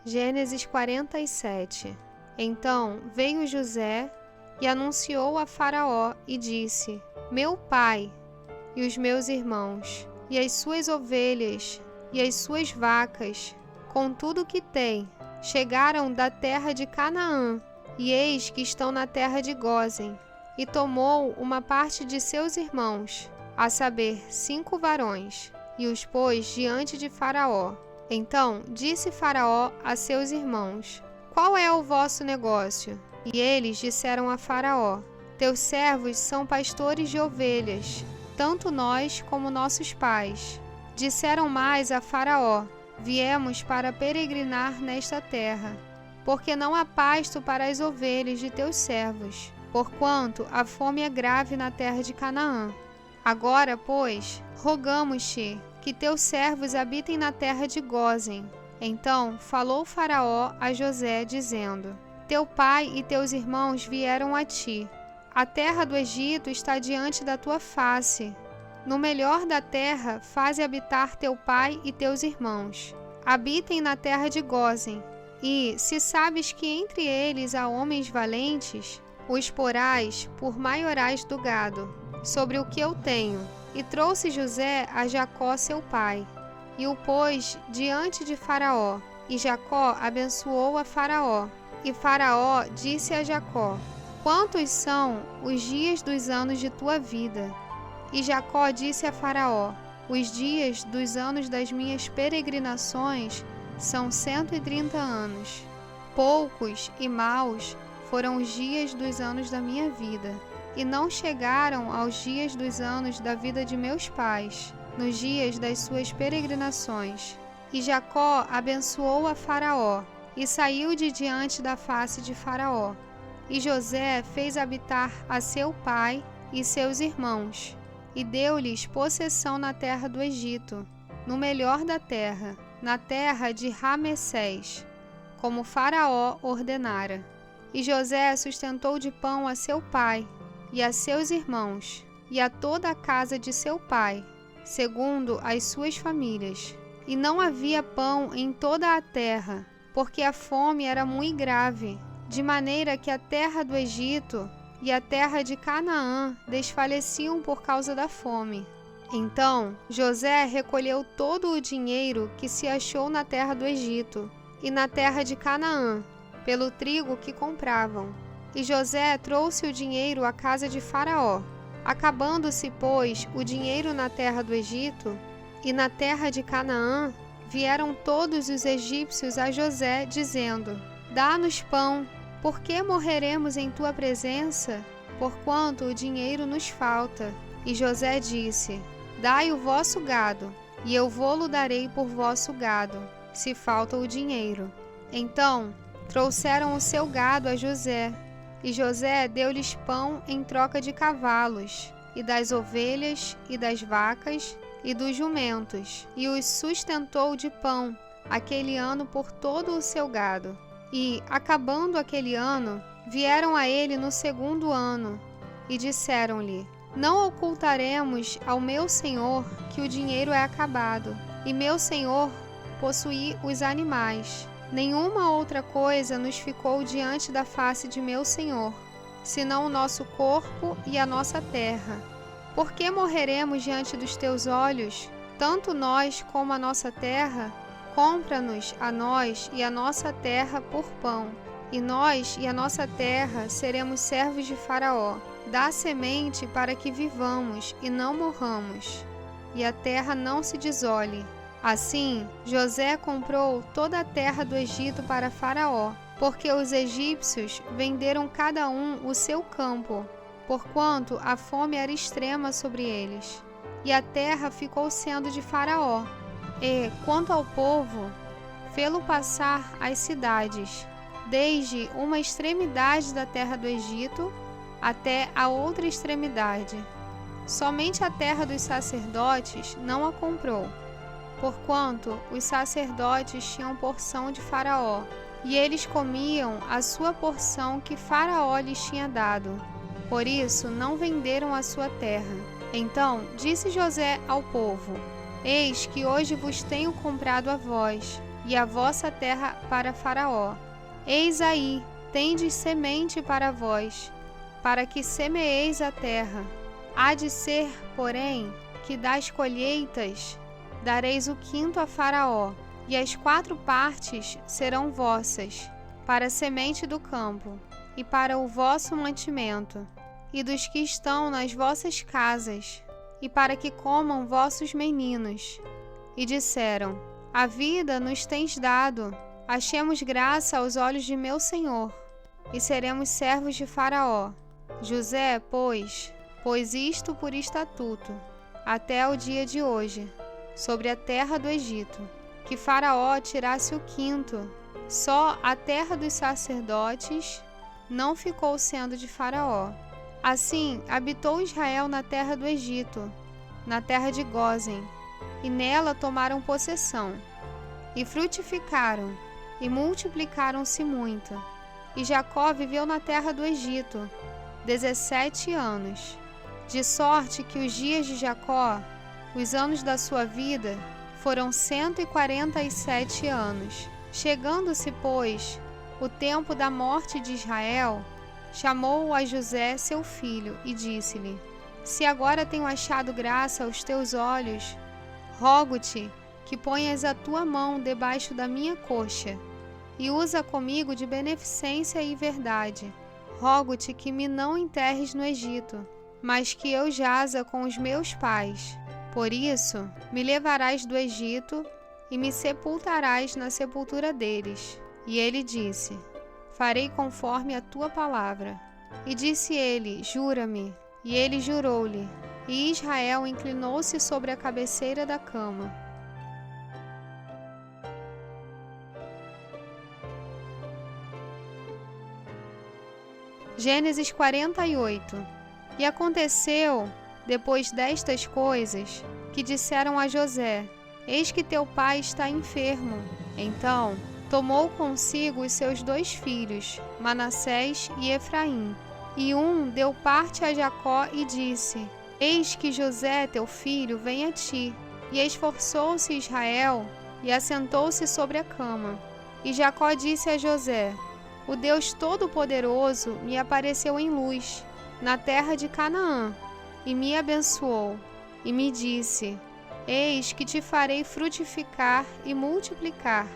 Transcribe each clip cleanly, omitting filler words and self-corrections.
Gênesis 47. Então veio José e anunciou a Faraó e disse: Meu pai e os meus irmãos, e as suas ovelhas, e as suas vacas, com tudo o que tem, chegaram da terra de Canaã, e eis que estão na terra de Gósen. E tomou uma parte de seus irmãos, a saber, 5 varões, e os pôs diante de Faraó. Então disse Faraó a seus irmãos: Qual é o vosso negócio? E eles disseram a Faraó: Teus servos são pastores de ovelhas, tanto nós como nossos pais. Disseram mais a Faraó: Viemos para peregrinar nesta terra, porque não há pasto para as ovelhas de teus servos, porquanto a fome é grave na terra de Canaã. Agora, pois, rogamos-te que teus servos habitem na terra de Gósen. Então falou Faraó a José, dizendo: Teu pai e teus irmãos vieram a ti. A terra do Egito está diante da tua face. No melhor da terra faze habitar teu pai e teus irmãos. Habitem na terra de Gósen. E, se sabes que entre eles há homens valentes, os porás por maiorais do gado, sobre o que eu tenho. E trouxe José a Jacó seu pai, e o pôs diante de Faraó. E Jacó abençoou a Faraó. E Faraó disse a Jacó: Quantos são os dias dos anos de tua vida? E Jacó disse a Faraó: Os dias dos anos das minhas peregrinações são 130 anos. Poucos e maus foram os dias dos anos da minha vida, e não chegaram aos dias dos anos da vida de meus pais, nos dias das suas peregrinações. E Jacó abençoou a Faraó, e saiu de diante da face de Faraó. E José fez habitar a seu pai e seus irmãos, e deu-lhes possessão na terra do Egito, no melhor da terra, na terra de Ramessés, como Faraó ordenara. E José sustentou de pão a seu pai, e a seus irmãos, e a toda a casa de seu pai, segundo as suas famílias. E não havia pão em toda a terra, porque a fome era muito grave, de maneira que a terra do Egito e a terra de Canaã desfaleciam por causa da fome. Então José recolheu todo o dinheiro que se achou na terra do Egito e na terra de Canaã, pelo trigo que compravam. E José trouxe o dinheiro à casa de Faraó. Acabando-se, pois, o dinheiro na terra do Egito e na terra de Canaã, vieram todos os egípcios a José, dizendo: Dá-nos pão, porque morreremos em tua presença, porquanto o dinheiro nos falta. E José disse: Dai o vosso gado, e eu vô-lo darei por vosso gado, se falta o dinheiro. Então trouxeram o seu gado a José, e José deu-lhes pão em troca de cavalos, e das ovelhas, e das vacas, e dos jumentos, e os sustentou de pão aquele ano por todo o seu gado. E, acabando aquele ano, vieram a ele no segundo ano, e disseram-lhe: Não ocultaremos ao meu senhor que o dinheiro é acabado, e meu senhor possui os animais. Nenhuma outra coisa nos ficou diante da face de meu senhor, senão o nosso corpo e a nossa terra. Por que morreremos diante dos teus olhos, tanto nós como a nossa terra? Compra-nos a nós e a nossa terra por pão, e nós e a nossa terra seremos servos de Faraó. Dá semente para que vivamos e não morramos, e a terra não se desole. Assim, José comprou toda a terra do Egito para Faraó, porque os egípcios venderam cada um o seu campo, porquanto a fome era extrema sobre eles. E a terra ficou sendo de Faraó. E, quanto ao povo, fê-lo passar as cidades, desde uma extremidade da terra do Egito até a outra extremidade. Somente a terra dos sacerdotes não a comprou, porquanto os sacerdotes tinham porção de Faraó, e eles comiam a sua porção que Faraó lhes tinha dado. Por isso não venderam a sua terra. Então disse José ao povo: Eis que hoje vos tenho comprado a vós, e a vossa terra para Faraó. Eis aí, tendes semente para vós, para que semeeis a terra. Há de ser, porém, que das colheitas dareis o quinto a Faraó, e as 4 partes serão vossas, para a semente do campo, e para o vosso mantimento, e dos que estão nas vossas casas, e para que comam vossos meninos. E disseram: A vida nos tens dado, achemos graça aos olhos de meu senhor, e seremos servos de Faraó. José, pôs isto por estatuto, até o dia de hoje, sobre a terra do Egito, que Faraó tirasse o quinto. Só a terra dos sacerdotes não ficou sendo de Faraó. Assim habitou Israel na terra do Egito, na terra de Gósen, e nela tomaram possessão, e frutificaram, e multiplicaram-se muito. E Jacó viveu na terra do Egito 17 anos, de sorte que os dias de Jacó, os anos da sua vida, foram 147 anos. Chegando-se, pois, o tempo da morte de Israel, chamou a José seu filho e disse-lhe: Se agora tenho achado graça aos teus olhos, rogo-te que ponhas a tua mão debaixo da minha coxa e usa comigo de beneficência e verdade. Rogo-te que me não enterres no Egito, mas que eu jaza com os meus pais. Por isso, me levarás do Egito e me sepultarás na sepultura deles. E ele disse: Farei conforme a tua palavra. E disse ele: Jura-me. E ele jurou-lhe. E Israel inclinou-se sobre a cabeceira da cama. Gênesis 48. E aconteceu, depois destas coisas, que disseram a José: Eis que teu pai está enfermo. Então tomou consigo os seus 2 filhos, Manassés e Efraim. E um deu parte a Jacó e disse: Eis que José teu filho vem a ti. E esforçou-se Israel e assentou-se sobre a cama. E Jacó disse a José: O Deus Todo-Poderoso me apareceu em luz, na terra de Canaã, e me abençoou, e me disse: Eis que te farei frutificar e multiplicar,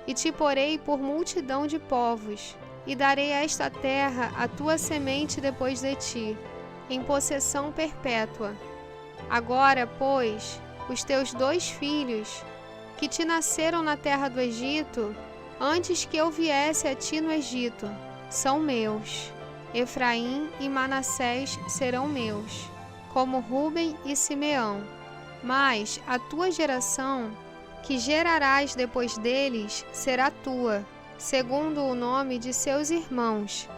e te porei por multidão de povos, e darei a esta terra a tua semente depois de ti, em possessão perpétua. Agora, pois, os teus 2 filhos, que te nasceram na terra do Egito, antes que eu viesse a ti no Egito, são meus. Efraim e Manassés serão meus, como Ruben e Simeão. Mas a tua geração, que gerarás depois deles, será tua, segundo o nome de seus irmãos.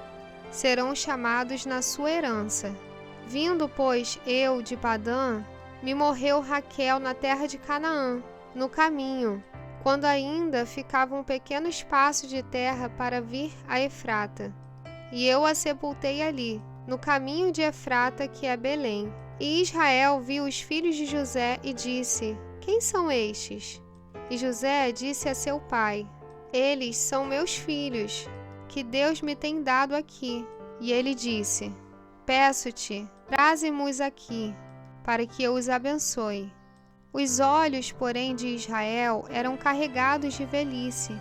Serão chamados na sua herança. Vindo, pois, eu de Padã, me morreu Raquel na terra de Canaã, no caminho, quando ainda ficava um pequeno espaço de terra para vir a Efrata. E eu a sepultei ali, no caminho de Efrata, que é Belém. E Israel viu os filhos de José e disse: Quem são estes? E José disse a seu pai: Eles são meus filhos, que Deus me tem dado aqui. E ele disse: Peço-te, traze-mos aqui, para que eu os abençoe. Os olhos, porém, de Israel eram carregados de velhice,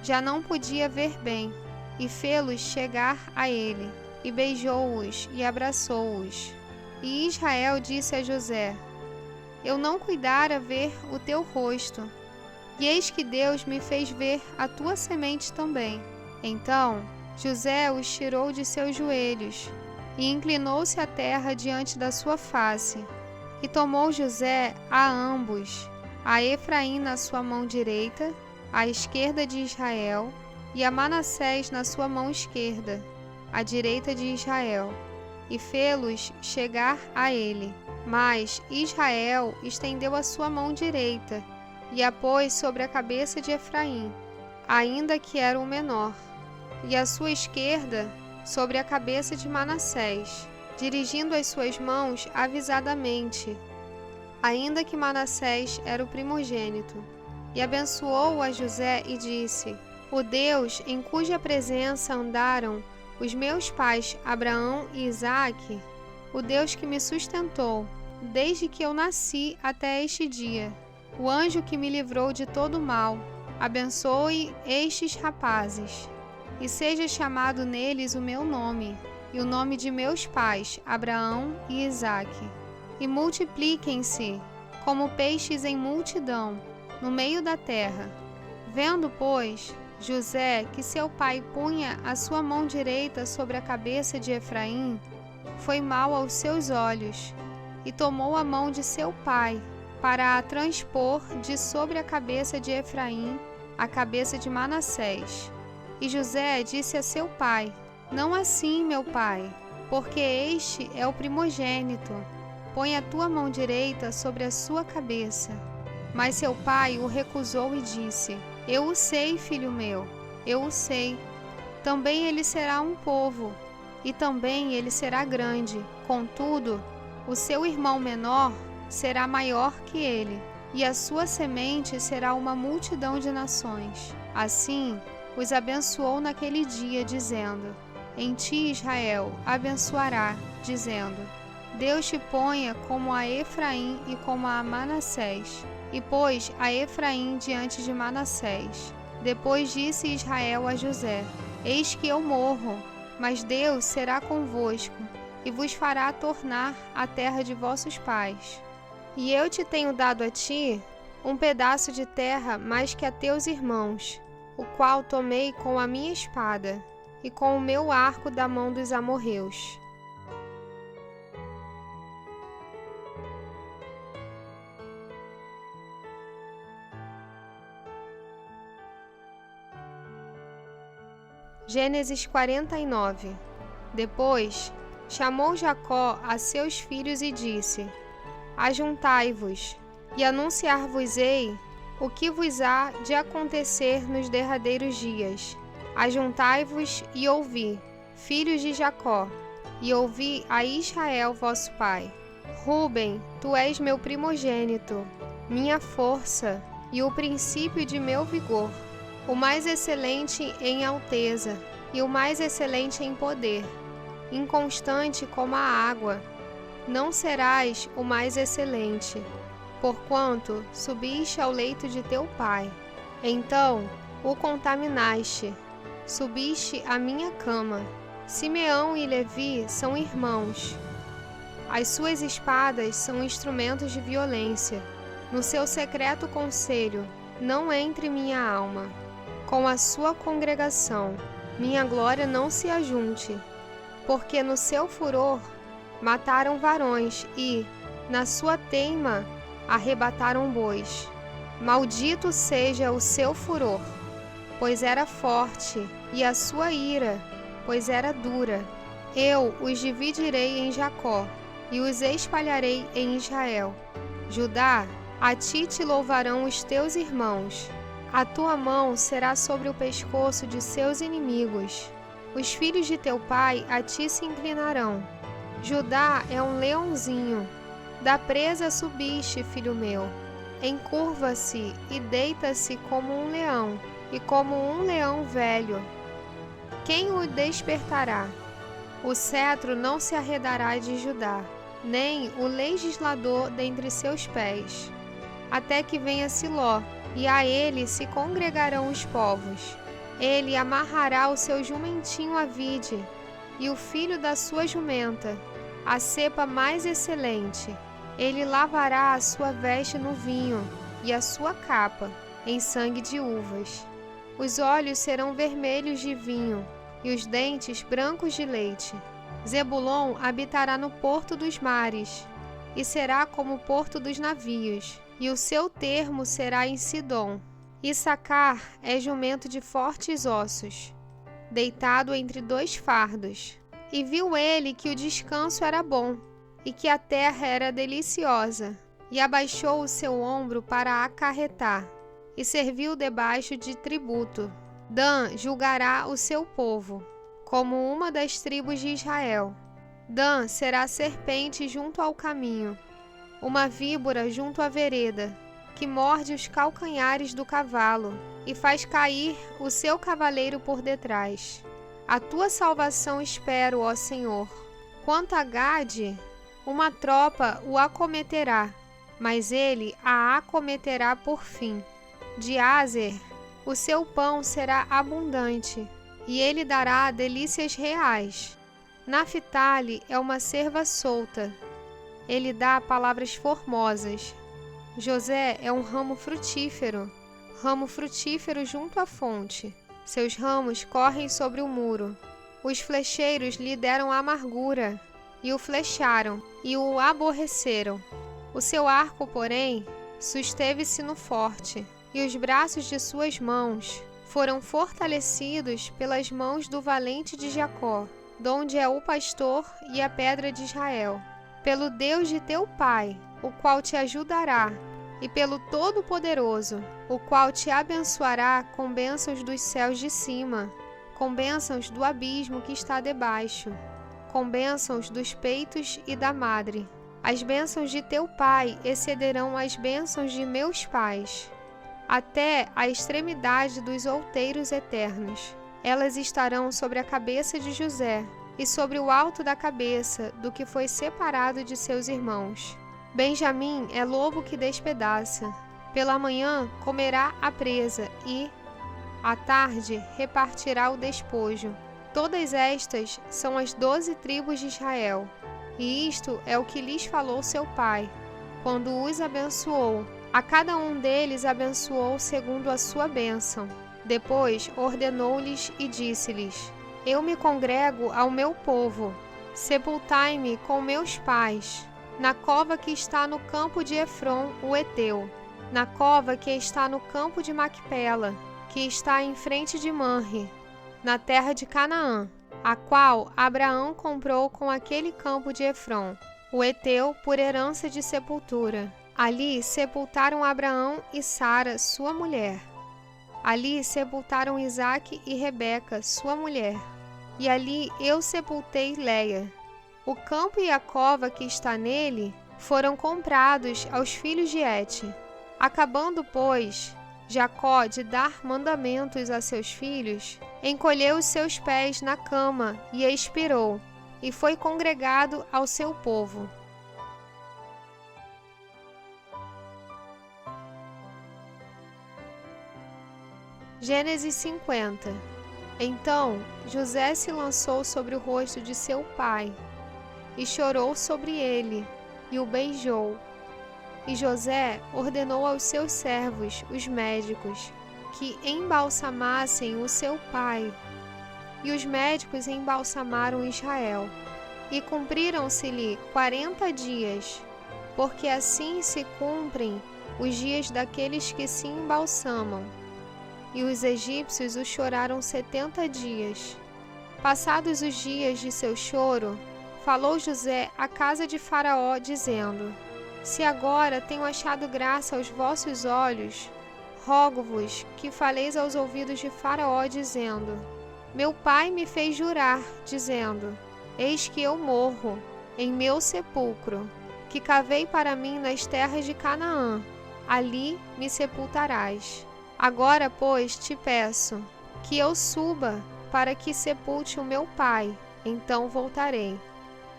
já não podia ver bem, e fê-los chegar a ele, e beijou-os e abraçou-os. E Israel disse a José: Eu não cuidara ver o teu rosto, e eis que Deus me fez ver a tua semente também. Então José os tirou de seus joelhos, e inclinou-se à terra diante da sua face. E tomou José a ambos, a Efraim na sua mão direita, à esquerda de Israel, e a Manassés na sua mão esquerda, à direita de Israel, e fê-los chegar a ele. Mas Israel estendeu a sua mão direita, e a pôs sobre a cabeça de Efraim, ainda que era o menor, e a sua esquerda sobre a cabeça de Manassés, dirigindo as suas mãos avisadamente, ainda que Manassés era o primogênito. e abençoou a José e disse: O Deus em cuja presença andaram os meus pais Abraão e Isaque, o Deus que me sustentou desde que eu nasci até este dia, o anjo que me livrou de todo mal, abençoe estes rapazes, e seja chamado neles o meu nome, e o nome de meus pais, Abraão e Isaque, e multipliquem-se como peixes em multidão, no meio da terra. Vendo, pois, José que seu pai punha a sua mão direita sobre a cabeça de Efraim, foi mal aos seus olhos, e tomou a mão de seu pai, para a transpor de sobre a cabeça de Efraim a cabeça de Manassés. E José disse a seu pai: Não assim, meu pai, porque este é o primogênito. Põe a tua mão direita sobre a sua cabeça. Mas seu pai o recusou e disse: Eu o sei, filho meu, eu o sei. Também ele será um povo, e também ele será grande. Contudo, o seu irmão menor será maior que ele, e a sua semente será uma multidão de nações. Assim, os abençoou naquele dia, dizendo: Em ti Israel abençoará, dizendo: Deus te ponha como a Efraim e como a Manassés. E pôs a Efraim diante de Manassés. Depois disse Israel a José: Eis que eu morro, mas Deus será convosco, e vos fará tornar à terra de vossos pais. E eu te tenho dado a ti um pedaço de terra mais que a teus irmãos, o qual tomei com a minha espada e com o meu arco da mão dos amorreus. Gênesis 49. Depois chamou Jacó a seus filhos e disse: Ajuntai-vos, e anunciar-vos-ei o que vos há de acontecer nos derradeiros dias. Ajuntai-vos e ouvi, filhos de Jacó, e ouvi a Israel vosso pai. Ruben, tu és meu primogênito, minha força e o princípio de meu vigor, o mais excelente em alteza e o mais excelente em poder, inconstante como a água. Não serás o mais excelente, porquanto subiste ao leito de teu pai. Então o contaminaste, subiste à minha cama. Simeão e Levi são irmãos. As suas espadas são instrumentos de violência. No seu secreto conselho não entre minha alma. Com a sua congregação minha glória não se ajunte, porque no seu furor mataram varões e, na sua teima, arrebataram bois. Maldito seja o seu furor, pois era forte, e a sua ira, pois era dura. Eu os dividirei em Jacó, e os espalharei em Israel. Judá, a ti te louvarão os teus irmãos. A tua mão será sobre o pescoço de seus inimigos. Os filhos de teu pai a ti se inclinarão. Judá é um leãozinho. Da presa subiste, filho meu. Encurva-se e deita-se como um leão, e como um leão velho. Quem o despertará? O cetro não se arredará de Judá, nem o legislador dentre seus pés, até que venha Siló, e a ele se congregarão os povos. Ele amarrará o seu jumentinho à vide, e o filho da sua jumenta, a cepa mais excelente. Ele lavará a sua veste no vinho, e a sua capa em sangue de uvas. Os olhos serão vermelhos de vinho, e os dentes brancos de leite. Zebulon habitará no porto dos mares, e será como o porto dos navios, e o seu termo será em Sidom. Issacar é jumento de fortes ossos, deitado entre dois fardos. E viu ele que o descanso era bom, e que a terra era deliciosa, e abaixou o seu ombro para acarretar, e serviu debaixo de tributo. Dan julgará o seu povo, como uma das tribos de Israel. Dan será serpente junto ao caminho, uma víbora junto à vereda. que morde os calcanhares do cavalo e faz cair o seu cavaleiro por detrás. A tua salvação espero, ó Senhor. Quanto a Gade, uma tropa o acometerá, mas ele a acometerá por fim. De Azer, o seu pão será abundante, e ele dará delícias reais. Naphtali é uma cerva solta, ele dá palavras formosas. José é um ramo frutífero junto à fonte. Seus ramos correm sobre o muro. Os flecheiros lhe deram amargura, e o flecharam, e o aborreceram. O seu arco, porém, susteve-se no forte, e os braços de suas mãos foram fortalecidos pelas mãos do valente de Jacó, donde é o pastor e a pedra de Israel. Pelo Deus de teu pai, o qual te ajudará, e pelo Todo-Poderoso, o qual te abençoará com bênçãos dos céus de cima, com bênçãos do abismo que está debaixo, com bênçãos dos peitos e da madre. As bênçãos de teu pai excederão as bênçãos de meus pais, até a extremidade dos outeiros eternos. Elas estarão sobre a cabeça de José, e sobre o alto da cabeça do que foi separado de seus irmãos. Benjamim é lobo que despedaça. Pela manhã comerá a presa e, à tarde, repartirá o despojo. Todas estas são as 12 tribos de Israel. E isto é o que lhes falou seu pai, quando os abençoou. A cada um deles abençoou segundo a sua bênção. Depois ordenou-lhes e disse-lhes: Eu me congrego ao meu povo. Sepultai-me com meus pais, na cova que está no campo de Efron, o Heteu, na cova que está no campo de Macpela, que está em frente de Manre, na terra de Canaã, a qual Abraão comprou com aquele campo de Efron, o Heteu, por herança de sepultura. Ali sepultaram Abraão e Sara, sua mulher. Ali sepultaram Isaque e Rebeca, sua mulher. E ali eu sepultei Leia. O campo e a cova que está nele foram comprados aos filhos de Et. Acabando, pois, Jacó de dar mandamentos a seus filhos, encolheu os seus pés na cama e expirou, e foi congregado ao seu povo. Gênesis 50. Então José se lançou sobre o rosto de seu pai, e chorou sobre ele, e o beijou. E José ordenou aos seus servos, os médicos, que embalsamassem o seu pai. E os médicos embalsamaram Israel. E cumpriram-se-lhe 40 dias, porque assim se cumprem os dias daqueles que se embalsamam. E os egípcios o choraram 70 dias. Passados os dias de seu choro, falou José à casa de Faraó, dizendo: Se agora tenho achado graça aos vossos olhos, rogo-vos que faleis aos ouvidos de Faraó, dizendo: Meu pai me fez jurar, dizendo: Eis que eu morro em meu sepulcro, que cavei para mim nas terras de Canaã, ali me sepultarás. Agora, pois, te peço que eu suba para que sepulte o meu pai, então voltarei.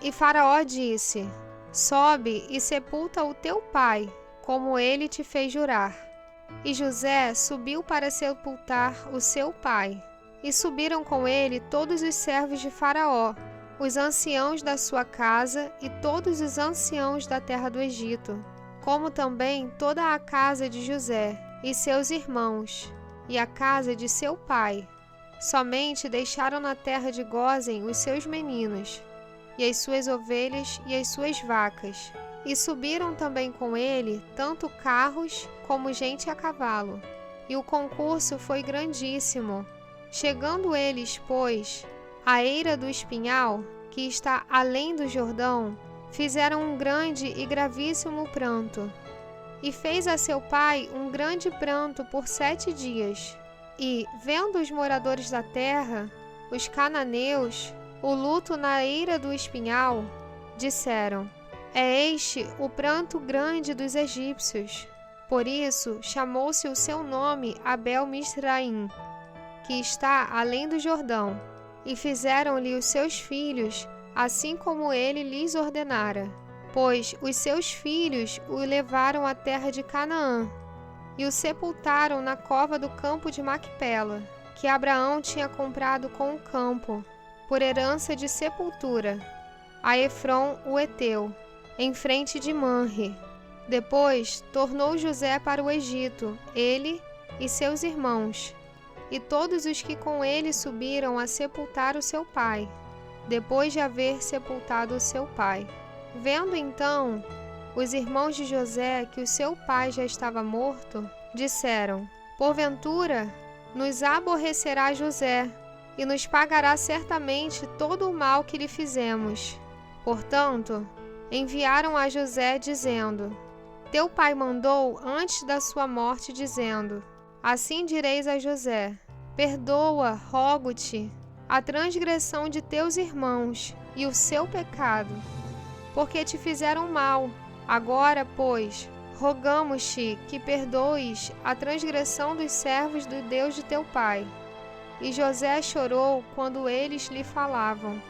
E Faraó disse: Sobe e sepulta o teu pai, como ele te fez jurar. E José subiu para sepultar o seu pai. E subiram com ele todos os servos de Faraó, os anciãos da sua casa e todos os anciãos da terra do Egito, como também toda a casa de José e seus irmãos, e a casa de seu pai. Somente deixaram na terra de Gósen os seus meninos, e as suas ovelhas e as suas vacas. E subiram também com ele tanto carros como gente a cavalo. E o concurso foi grandíssimo. Chegando eles, pois, à eira do espinhal, que está além do Jordão, fizeram um grande e gravíssimo pranto. E fez a seu pai um grande pranto por 7 dias. E, vendo os moradores da terra, os cananeus, o luto na eira do espinhal, disseram: É este o pranto grande dos egípcios. Por isso chamou-se o seu nome Abel-Misraim, que está além do Jordão, e fizeram-lhe os seus filhos, assim como ele lhes ordenara. Pois os seus filhos o levaram à terra de Canaã, e o sepultaram na cova do campo de Macpela, que Abraão tinha comprado com o campo, por herança de sepultura, a Efron o Heteu, em frente de Manre. Depois tornou José para o Egito, ele e seus irmãos, e todos os que com ele subiram a sepultar o seu pai, depois de haver sepultado o seu pai. Vendo então os irmãos de José que o seu pai já estava morto, disseram: porventura nos aborrecerá José, e nos pagará certamente todo o mal que lhe fizemos. Portanto, enviaram a José, dizendo: teu pai mandou antes da sua morte, dizendo: assim direis a José: perdoa, rogo-te, a transgressão de teus irmãos e o seu pecado, porque te fizeram mal. Agora, pois, rogamos-te que perdoes a transgressão dos servos do Deus de teu pai. E José chorou quando eles lhe falavam.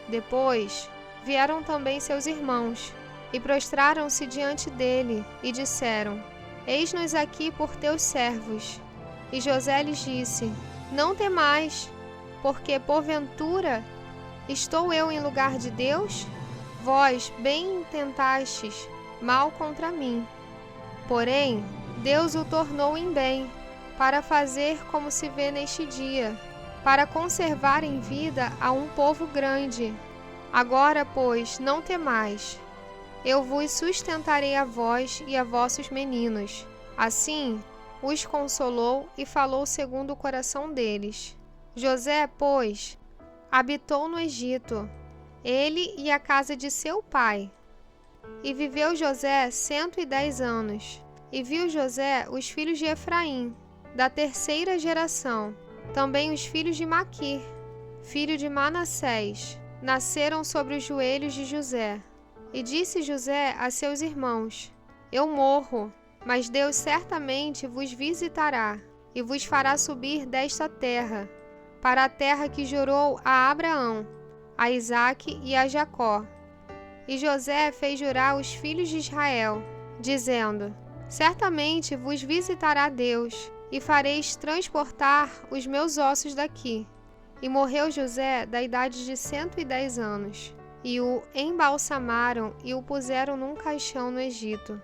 Depois vieram também seus irmãos, e prostraram-se diante dele, e disseram: eis-nos aqui por teus servos. E José lhes disse: não temais, porque porventura estou eu em lugar de Deus? Vós bem intentastes mal contra mim. Porém, Deus o tornou em bem, para fazer como se vê neste dia, para conservar em vida a um povo grande. Agora, pois, não temais. Eu vos sustentarei a vós e a vossos meninos. Assim, os consolou e falou segundo o coração deles. José, pois, habitou no Egito, ele e a casa de seu pai. E viveu José 110 anos. E viu José os filhos de Efraim, da terceira geração. Também os filhos de Maquir, filho de Manassés, nasceram sobre os joelhos de José. E disse José a seus irmãos: eu morro, mas Deus certamente vos visitará, e vos fará subir desta terra, para a terra que jurou a Abraão, a Isaque e a Jacó. E José fez jurar os filhos de Israel, dizendo: certamente vos visitará Deus, e fareis transportar os meus ossos daqui. E morreu José da idade de 110 anos, e o embalsamaram e o puseram num caixão no Egito.